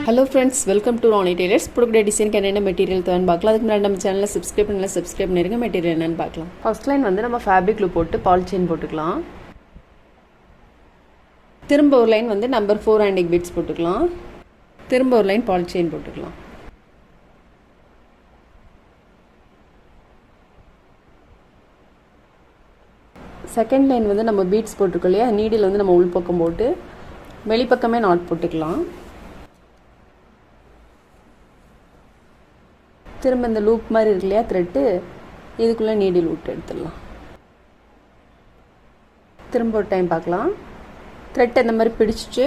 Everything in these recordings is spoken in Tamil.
Hello friends, welcome to Ronnie Tailors. புதுப்புது டிசைன் என்ன மெட்டீரியல் தான் பார்க்கலாம். அதுக்கு முன்னாடி நம்ம சேனலை சப்ஸ்கிரைப் பண்ணிருங்க. மெட்டீரியல் என்னன்னு பார்க்கலாம். ஃபர்ஸ்ட் லைன் வந்து நம்ம ஃபேப்ரிக் லூப் போட்டு பால் செயின் போட்டுக்கலாம். திரும்ப ஒரு லைன் வந்து நம்பர் 4 ஆன்டிக் பீட்ஸ் போட்டுக்கலாம். திரும்ப ஒரு லைன் பால் செயின் போட்டுக்கலாம். செகண்ட் லைன் வந்து நம்ம பீட்ஸ் போட்டுருக்கோம் இல்லையா, நீடில் வந்து நம்ம உள்பக்கம் போட்டு வெளிப்பக்கமே நாட் போட்டுக்கலாம். திரும்ப இந்த லூப் மாதிரி இருக்கு இல்லையா த்ரெட்டு, இதுக்குள்ளே நீடில் விட்டு எடுத்துடலாம். திரும்ப ஒரு டைம் பார்க்கலாம். த்ரெட் இந்த மாதிரி பிடிச்சிட்டு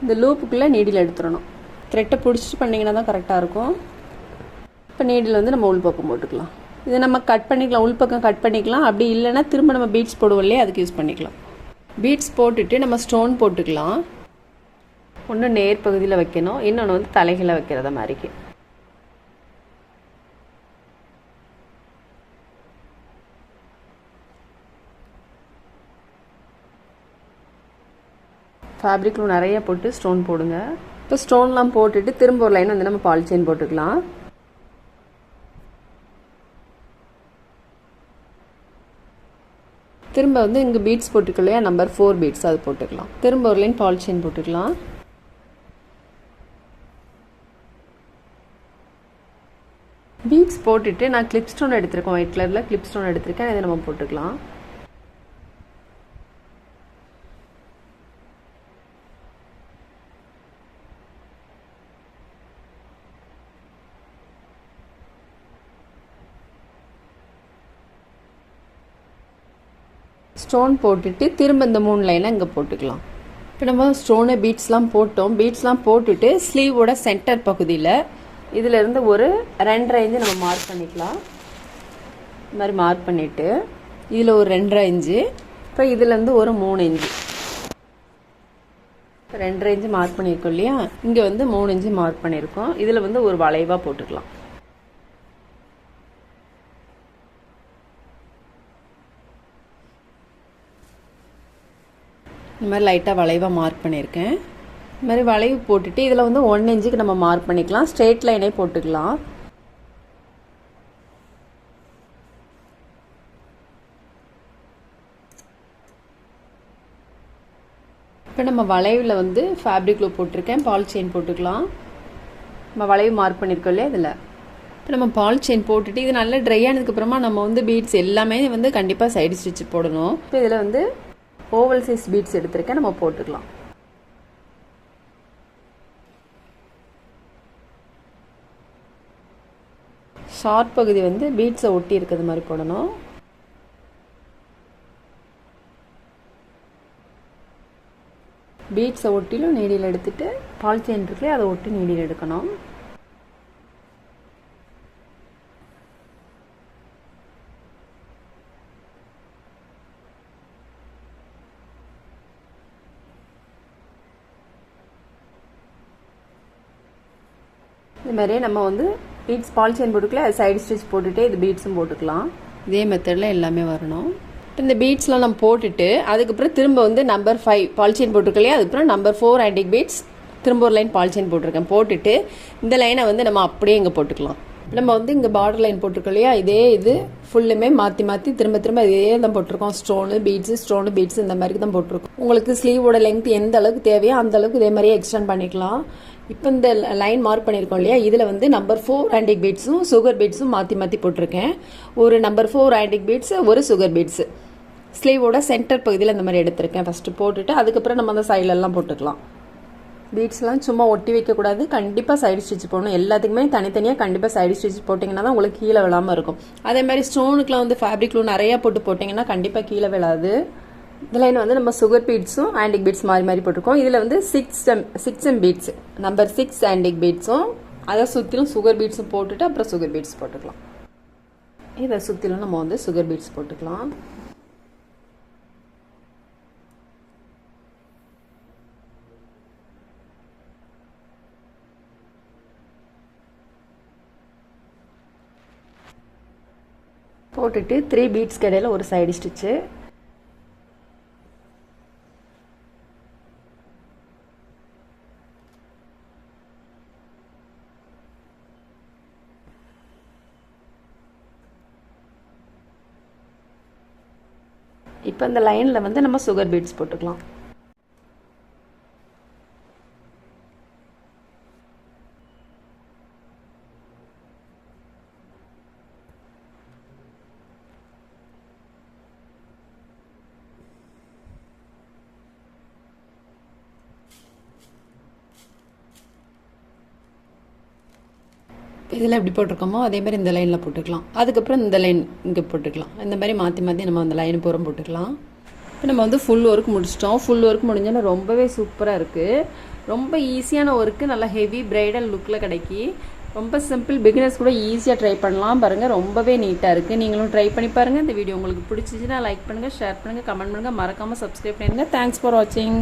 இந்த லூப்புக்குள்ளே நீடில் எடுத்துடணும். த்ரெட்டை பிடிச்சிட்டு பண்ணிங்கன்னா தான் கரெக்டாக இருக்கும். இப்போ நீடில் வந்து நம்ம உள்பக்கம் போட்டுக்கலாம். இதை நம்ம கட் பண்ணிக்கலாம், உள்பக்கம் கட் பண்ணிக்கலாம். அப்படி இல்லைன்னா திரும்ப நம்ம பீட்ஸ் போடுவோம் இல்லையா, அதுக்கு யூஸ் பண்ணிக்கலாம். பீட்ஸ் போட்டுட்டு நம்ம ஸ்டோன் போட்டுக்கலாம். ஒன்று நேர் பகுதியில் வைக்கணும், இன்னொன்று வந்து தலைகளை வைக்கிறத மாதிரிக்கு. ஃபேப்ரிக்கில் நிறைய போட்டு ஸ்டோன் போடுங்க. இப்போ ஸ்டோன்லாம் போட்டுட்டு திரும்ப ஒரு லைன் வந்து நம்ம பால் செயின் போட்டுக்கலாம். திரும்ப வந்து இங்கே பீட்ஸ் போட்டுக்கலாம் இல்லையா, நம்பர் 4 பீட்ஸ் அது போட்டுக்கலாம். திரும்ப ஒரு லைன் பால் செயின் போட்டுக்கலாம். பீட்ஸ் போட்டுட்டு நான் கிளிப் ஸ்டோன் எடுத்திருக்கேன், ஒயிட் கலரில் கிளிப் ஸ்டோன் எடுத்திருக்கேன். இதை நம்ம போட்டுக்கலாம். ஸ்டோன் போட்டுட்டு திரும்ப இந்த 3 லைனை இங்கே போட்டுக்கலாம். இப்போ நம்ம ஸ்டோனு பீட்ஸ்லாம் போட்டோம். பீட்ஸ்லாம் போட்டுட்டு ஸ்லீவோட சென்டர் பகுதியில் இதிலேருந்து ஒரு 2.5 இன்ச்சு நம்ம மார்க் பண்ணிக்கலாம். இந்த மாதிரி மார்க் பண்ணிவிட்டு இதில் ஒரு 2.5 இன்ச்சு, இப்போ இதுலேருந்து ஒரு 3 இன்ச்சு, 2.5 இன்ச்சு மார்க் பண்ணியிருக்கோம் இல்லையா, இங்கே வந்து 3 இன்ச்சு மார்க் பண்ணியிருக்கோம். இதில் வந்து ஒரு வளைவாக போட்டுக்கலாம். இந்த மாதிரி லைட்டாக வளைவாக மார்க் பண்ணியிருக்கேன். இந்த மாதிரி வளைவு போட்டுட்டு இதில் வந்து 1 இன்ச்சுக்கு நம்ம மார்க் பண்ணிக்கலாம். ஸ்ட்ரெயிட் லைனே போட்டுக்கலாம். இப்போ நம்ம வளைவில் வந்து ஃபேப்ரிக் லூப் போட்டிருக்கேன், பால் செயின் போட்டுக்கலாம். நம்ம வளைவு மார்க் பண்ணியிருக்கோம் இல்லையா, இதில் இப்போ நம்ம பால் செயின் போட்டுட்டு இது நல்லா ட்ரை ஆனதுக்கப்புறமா நம்ம வந்து பீட்ஸ் எல்லாமே வந்து கண்டிப்பாக சைடு ஸ்டிச் போடணும். இப்போ இதில் வந்து ஓவல் சைஸ் பீட்ஸ் எடுத்திருக்கேன், நம்ம போட்டுக்கலாம். ஷார்ட் பகுதி வந்து பீட்ஸை ஒட்டி இருக்கிறது மாதிரி போடணும். பீட்ஸை ஒட்டிலும் நீடில் எடுத்துட்டு பால் செயின் இருக்குல்லையே அதை ஒட்டி நீடில் எடுக்கணும். இது மாதிரியே நம்ம வந்து பீட்ஸ் பால் செயின் போட்டுக்கல, சைடு ஸ்டிச் போட்டுட்டு இது பீட்ஸும் போட்டுக்கலாம். இதே மெத்தடில் எல்லாமே வரணும். இந்த பீட்ஸ்லாம் நம்ம போட்டுட்டு அதுக்கப்புறம் திரும்ப வந்து நம்பர் 5 பால் செயின் போட்டிருக்கலையே, அதுக்கப்புறம் நம்பர் 4 ஆன்டிக் பீட்ஸ் திரும்ப ஒரு லைன் பால் செயின் போட்டிருக்கேன். போட்டுட்டு இந்த லைனை வந்து நம்ம அப்படியே இங்கே போட்டுக்கலாம். நம்ம வந்து இங்கே பார்டர் லைன் போட்டிருக்கோம் இல்லையா, இதே இது ஃபுல்லுமே மாற்றி மாற்றி திரும்ப திரும்ப இதே தான் போட்டிருக்கோம். ஸ்டோனு பீட்ஸ் இந்த மாதிரி தான் போட்டிருக்கோம். உங்களுக்கு ஸ்லீவோட லென்த் எந்த அளவுக்கு தேவையோ அந்த அளவுக்கு இதே மாதிரியே எக்ஸ்டெண்ட் பண்ணிக்கலாம். இப்போ இந்த லைன் மார்க் பண்ணியிருக்கோம் இல்லையா, இதில் வந்து நம்பர் 4 ஆன்டிக் பீட்ஸும் சுகர் பீட்ஸும் மாற்றி மாற்றி போட்டிருக்கேன். ஒரு நம்பர் 4 ஆன்டிக் பீட்ஸு, ஒரு சுகர் பீட்ஸு ஸ்லீவோட சென்டர் பகுதியில் இந்த மாதிரி எடுத்திருக்கேன். ஃபஸ்ட்டு போட்டுட்டு அதுக்கப்புறம் நம்ம அந்த சைட்லெல்லாம் போட்டுக்கலாம். பீட்ஸ்லாம் சும்மா ஒட்டி வைக்கக்கூடாது, கண்டிப்பாக சைடு ஸ்டிச் போடணும். எல்லாத்துக்குமே தனித்தனியாக கண்டிப்பாக சைடு ஸ்டிச் போட்டிங்கன்னா தான் உங்களுக்கு கீழே விழாமல் இருக்கும். அதே மாதிரி ஸ்டோனுக்குலாம் வந்து ஃபேப்ரிக்லும் நிறையா போட்டு போட்டிங்கன்னா கண்டிப்பாக கீழே விழாது. இந்த லைன் வந்து நம்ம சுகர் பீட்ஸும் ஆன்டிக் பீட்ஸ் மாறி மாறி போட்டிருக்கோம். இதில் வந்து 6 எம் பீட்ஸ், நம்பர் 6 ஆன்டிக் பீட்ஸும் அதை சுற்றிலும் சுகர் பீட்ஸும் போட்டுட்டு அப்புறம் சுகர் பீட்ஸ் போட்டுக்கலாம். இதை சுற்றிலும் நம்ம வந்து சுகர் பீட்ஸ் போட்டுக்கலாம். போட்டுட்டு 3 பீட்ஸ்க்கு இடையில ஒரு சைடு ஸ்டிச்சு, இப்போ இந்த லைனில் வந்து நம்ம சுகர் பீட்ஸ் போட்டுக்கலாம். இதில் எப்படி போட்டிருக்கோமோ அதே மாதிரி இந்த லைனில் போட்டுக்கலாம். அதுக்கப்புறம் இந்த லைன் இங்கே போட்டுக்கலாம். இந்த மாதிரி மாற்றி மாற்றி நம்ம அந்த லைன் பூரம் போட்டுக்கலாம். இப்போ நம்ம வந்து ஃபுல் ஒர்க் முடிச்சிட்டோம். ஃபுல் ஒர்க் முடிஞ்சோன்னா ரொம்பவே சூப்பராக இருக்குது. ரொம்ப ஈஸியான ஒர்க்கு, நல்லா ஹெவி பிரைடல் லுக்கில் கிடைக்கி. ரொம்ப சிம்பிள், பிகினர்ஸ் கூட ஈஸியாக ட்ரை பண்ணலாம். பாருங்கள், ரொம்பவே நீட்டாக இருக்குது. நீங்களும் ட்ரை பண்ணி பாருங்கள். இந்த வீடியோ உங்களுக்கு பிடிச்சிச்சின்னா லைக் பண்ணுங்கள், ஷேர் பண்ணுங்கள், கமெண்ட் பண்ணுங்கள், மறக்காமல் சப்ஸ்கிரைப் பண்ணுங்கள். தேங்க்ஸ் ஃபார் வாட்சிங்.